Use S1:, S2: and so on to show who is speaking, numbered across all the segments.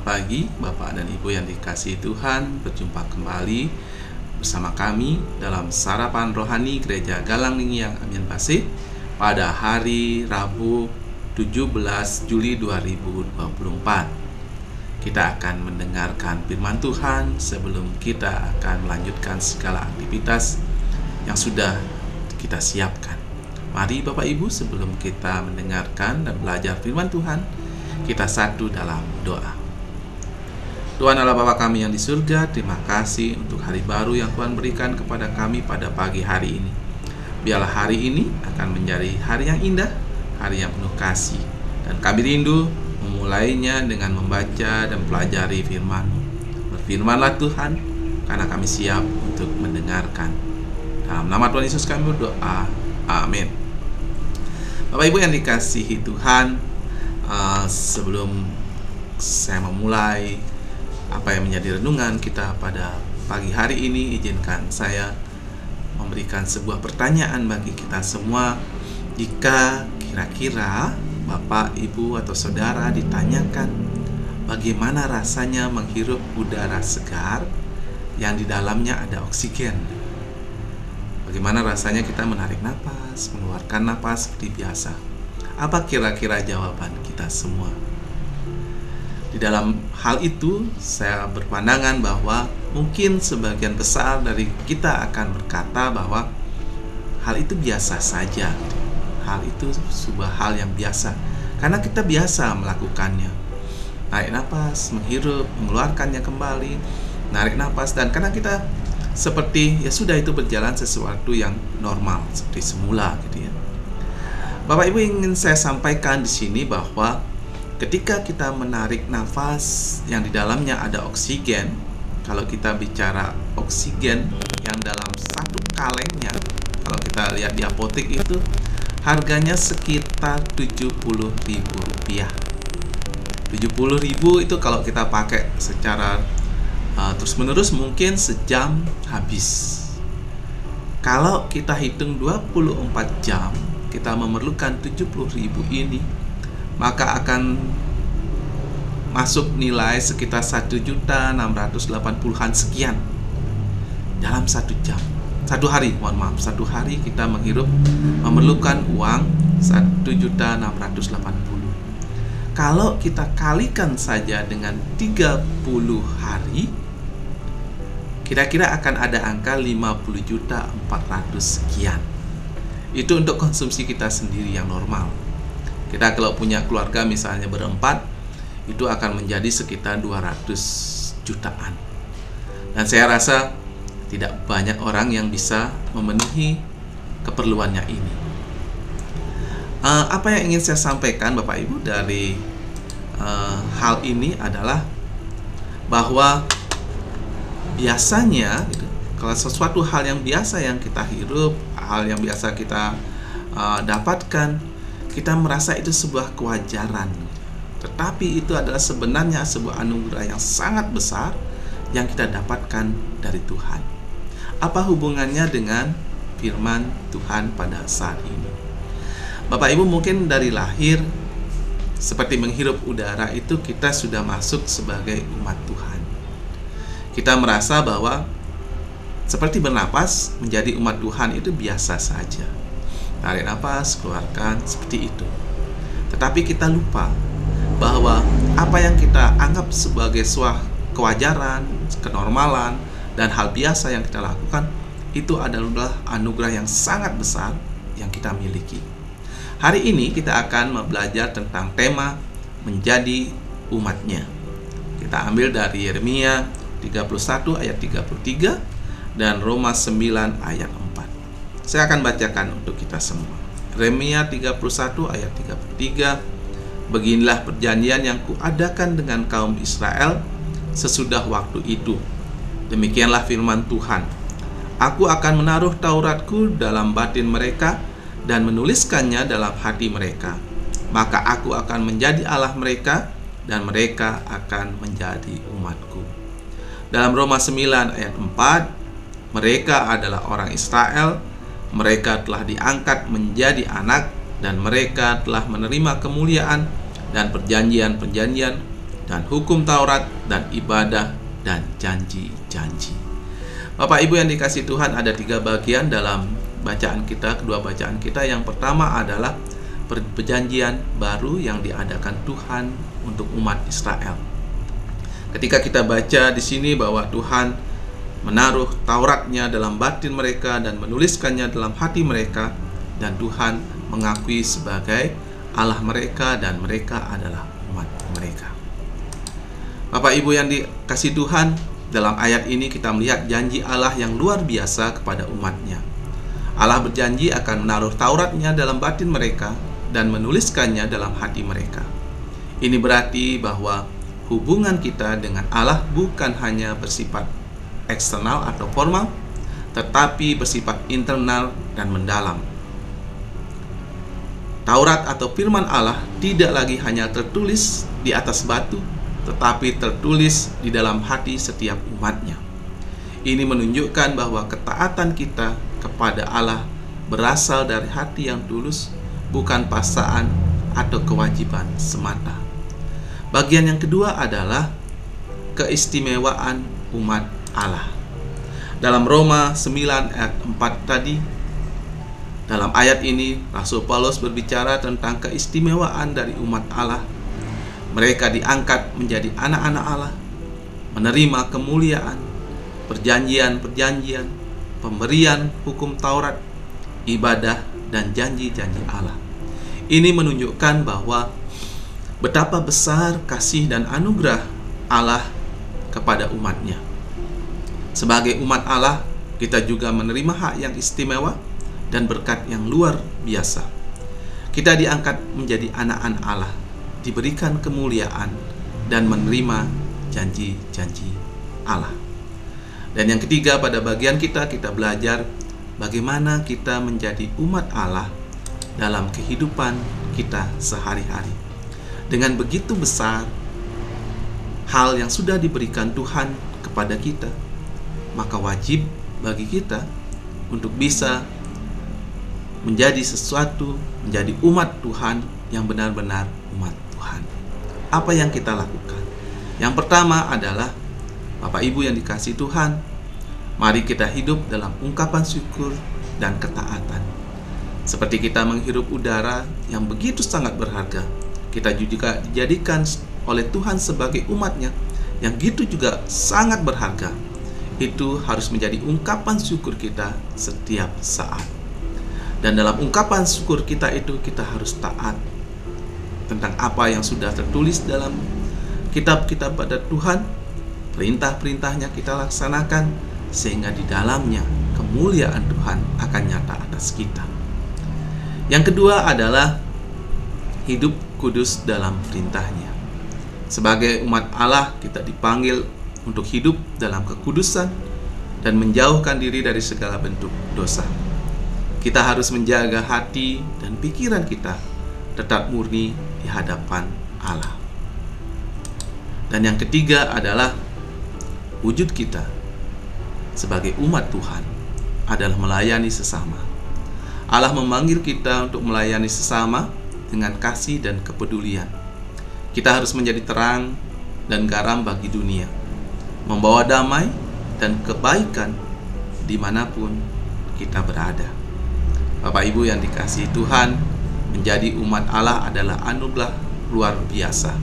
S1: Selamat pagi Bapak dan Ibu yang dikasihi Tuhan. Berjumpa kembali bersama kami dalam Sarapan Rohani Gereja Galang Lingiang Amian Pasih pada hari Rabu 17 Juli 2024. Kita akan mendengarkan firman Tuhan sebelum kita akan melanjutkan segala aktivitas yang sudah kita siapkan. Mari Bapak Ibu, sebelum kita mendengarkan dan belajar firman Tuhan, kita satu dalam doa. Tuhan Allah Bapa kami yang di surga, terima kasih untuk hari baru yang Tuhan berikan kepada kami pada pagi hari ini. Biarlah hari ini akan menjadi hari yang indah, hari yang penuh kasih, dan kami rindu memulainya dengan membaca dan pelajari firman-Mu. Berfirmanlah Tuhan, karena kami siap untuk mendengarkan. Dalam nama Tuhan Yesus kami berdoa, amin. Bapak Ibu yang dikasihi Tuhan, sebelum saya memulai apa yang menjadi renungan kita pada pagi hari ini, izinkan saya memberikan sebuah pertanyaan bagi kita semua. Jika kira-kira Bapak, Ibu, atau Saudara ditanyakan bagaimana rasanya menghirup udara segar yang di dalamnya ada oksigen, bagaimana rasanya kita menarik napas, mengeluarkan napas seperti biasa, apa kira-kira jawaban kita semua? Di dalam hal itu, saya berpandangan bahwa mungkin sebagian besar dari kita akan berkata bahwa hal itu biasa saja. Hal itu sebuah hal yang biasa, karena kita biasa melakukannya. Narik napas, menghirup, mengeluarkannya kembali, narik napas, dan karena kita seperti ya sudah itu berjalan sesuatu yang normal seperti semula gitu ya. Bapak Ibu, ingin saya sampaikan di sini bahwa ketika kita menarik nafas yang di dalamnya ada oksigen, kalau kita bicara oksigen yang dalam satu kalengnya, kalau kita lihat di apotek itu harganya sekitar Rp70.000. Rp70.000 itu kalau kita pakai secara terus-menerus mungkin sejam habis. Kalau kita hitung 24 jam, kita memerlukan 70.000 ini, maka akan masuk nilai sekitar 1.680.000-an sekian dalam 1 jam. Satu hari kita menghirup memerlukan uang 1.680.000. Kalau kita kalikan saja dengan 30 hari, kira-kira akan ada angka 50.400.000 sekian. Itu untuk konsumsi kita sendiri yang normal. Kita kalau punya keluarga misalnya berempat, itu akan menjadi sekitar 200 jutaan. Dan saya rasa tidak banyak orang yang bisa memenuhi keperluannya ini. Apa yang ingin saya sampaikan Bapak Ibu dari hal ini adalah bahwa biasanya kalau sesuatu hal yang biasa yang kita hirup, hal yang biasa kita dapatkan, kita merasa itu sebuah kewajaran. Tetapi itu adalah sebenarnya sebuah anugerah yang sangat besar yang kita dapatkan dari Tuhan. Apa hubungannya dengan firman Tuhan pada saat ini? Bapak Ibu, mungkin dari lahir seperti menghirup udara itu kita sudah masuk sebagai umat Tuhan. Kita merasa bahwa seperti bernapas menjadi umat Tuhan itu biasa saja. Tarik nafas, keluarkan, seperti itu. Tetapi kita lupa bahwa apa yang kita anggap sebagai sebuah kewajaran, kenormalan, dan hal biasa yang kita lakukan, itu adalah anugerah yang sangat besar yang kita miliki. Hari ini kita akan belajar tentang tema menjadi umatnya. Kita ambil dari Yeremia 31 ayat 33 dan Roma 9 ayat 4. Saya akan bacakan untuk kita semua. Yeremia 31 ayat 33. Beginilah perjanjian yang kuadakan dengan kaum Israel sesudah waktu itu. Demikianlah firman Tuhan. Aku akan menaruh Tauratku dalam batin mereka dan menuliskannya dalam hati mereka. Maka aku akan menjadi Allah mereka dan mereka akan menjadi umatku. Dalam Roma 9 ayat 4, mereka adalah orang Israel. Mereka telah diangkat menjadi anak dan mereka telah menerima kemuliaan dan perjanjian-perjanjian dan hukum Taurat dan ibadah dan janji-janji. Bapak Ibu yang dikasihi Tuhan, ada 3 bagian dalam bacaan kita, kedua bacaan kita. Yang pertama adalah perjanjian baru yang diadakan Tuhan untuk umat Israel. Ketika kita baca di sini bahwa Tuhan menaruh Tauratnya dalam batin mereka dan menuliskannya dalam hati mereka, dan Tuhan mengakui sebagai Allah mereka dan mereka adalah umat mereka. Bapak Ibu yang dikasihi Tuhan, dalam ayat ini kita melihat janji Allah yang luar biasa kepada umatnya. Allah berjanji akan menaruh Tauratnya dalam batin mereka dan menuliskannya dalam hati mereka. Ini berarti bahwa hubungan kita dengan Allah bukan hanya bersifat eksternal atau formal, tetapi bersifat internal dan mendalam. Taurat atau firman Allah tidak lagi hanya tertulis di atas batu, tetapi tertulis di dalam hati setiap umatnya. Ini menunjukkan bahwa ketaatan kita kepada Allah berasal dari hati yang tulus, bukan paksaan atau kewajiban semata. Bagian yang kedua adalah keistimewaan umat Allah. Dalam Roma 9 ayat 4 tadi, dalam ayat ini Rasul Paulus berbicara tentang keistimewaan dari umat Allah. Mereka diangkat menjadi anak-anak Allah, menerima kemuliaan, perjanjian-perjanjian, pemberian hukum Taurat, ibadah, dan janji-janji Allah. Ini menunjukkan bahwa betapa besar kasih dan anugerah Allah kepada umatnya. Sebagai umat Allah, kita juga menerima hak yang istimewa dan berkat yang luar biasa. Kita diangkat menjadi anak-anak Allah, diberikan kemuliaan, dan menerima janji-janji Allah. Dan yang ketiga, pada bagian kita belajar bagaimana kita menjadi umat Allah dalam kehidupan kita sehari-hari. Dengan begitu besar hal yang sudah diberikan Tuhan kepada kita, maka wajib bagi kita untuk bisa menjadi sesuatu, menjadi umat Tuhan yang benar-benar umat Tuhan. Apa yang kita lakukan? Yang pertama adalah, Bapak Ibu yang dikasihi Tuhan, mari kita hidup dalam ungkapan syukur dan ketaatan. Seperti kita menghirup udara yang begitu sangat berharga, kita juga dijadikan oleh Tuhan sebagai umatnya yang gitu juga sangat berharga. Itu harus menjadi ungkapan syukur kita setiap saat. Dan dalam ungkapan syukur kita itu, kita harus taat tentang apa yang sudah tertulis dalam kitab-kitab pada Tuhan. Perintah-perintahnya kita laksanakan, sehingga di dalamnya kemuliaan Tuhan akan nyata atas kita. Yang kedua adalah hidup kudus dalam perintahnya. Sebagai umat Allah, kita dipanggil untuk hidup dalam kekudusan dan menjauhkan diri dari segala bentuk dosa. Kita harus menjaga hati dan pikiran kita tetap murni di hadapan Allah. Dan yang ketiga adalah wujud kita sebagai umat Tuhan adalah melayani sesama. Allah memanggil kita untuk melayani sesama dengan kasih dan kepedulian. Kita harus menjadi terang dan garam bagi dunia, membawa damai dan kebaikan dimanapun kita berada. Bapak Ibu yang dikasihi Tuhan, menjadi umat Allah adalah anugerah luar biasa.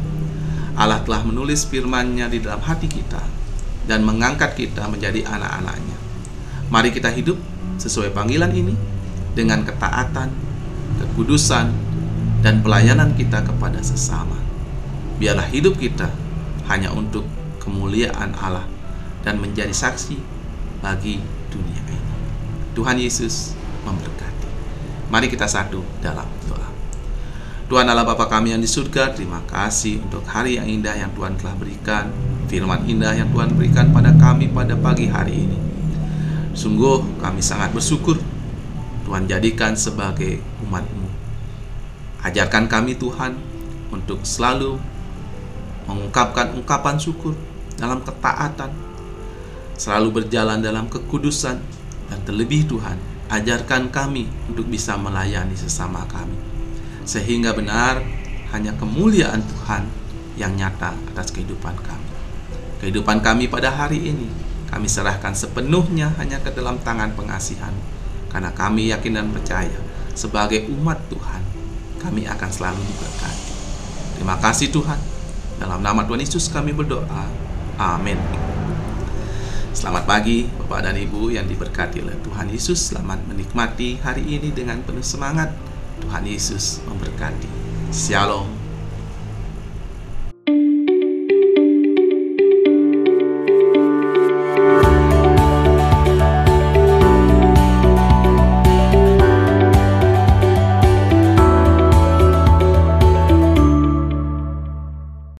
S1: Allah telah menulis firman-Nya di dalam hati kita dan mengangkat kita menjadi anak-anak-Nya. Mari kita hidup sesuai panggilan ini dengan ketaatan, kekudusan, dan pelayanan kita kepada sesama. Biarlah hidup kita hanya untuk kemuliaan Allah dan menjadi saksi bagi dunia ini. Tuhan Yesus memberkati. Mari kita satu dalam doa. Tuhan Allah Bapa kami yang di surga, terima kasih untuk hari yang indah yang Tuhan telah berikan, firman indah yang Tuhan berikan pada kami pada pagi hari ini. Sungguh kami sangat bersyukur Tuhan jadikan sebagai umat-Mu. Ajarkan kami Tuhan untuk selalu mengungkapkan ungkapan syukur dalam ketaatan, selalu berjalan dalam kekudusan, dan terlebih Tuhan, ajarkan kami untuk bisa melayani sesama kami, sehingga benar hanya kemuliaan Tuhan yang nyata atas kehidupan kami. Kehidupan kami pada hari ini kami serahkan sepenuhnya hanya ke dalam tangan pengasihan, karena kami yakin dan percaya sebagai umat Tuhan kami akan selalu diberkati. Terima kasih Tuhan. Dalam nama Tuhan Yesus kami berdoa. Amin. Selamat pagi Bapak dan Ibu yang diberkati oleh Tuhan Yesus. Selamat menikmati hari ini dengan penuh semangat. Tuhan Yesus memberkati. Shalom.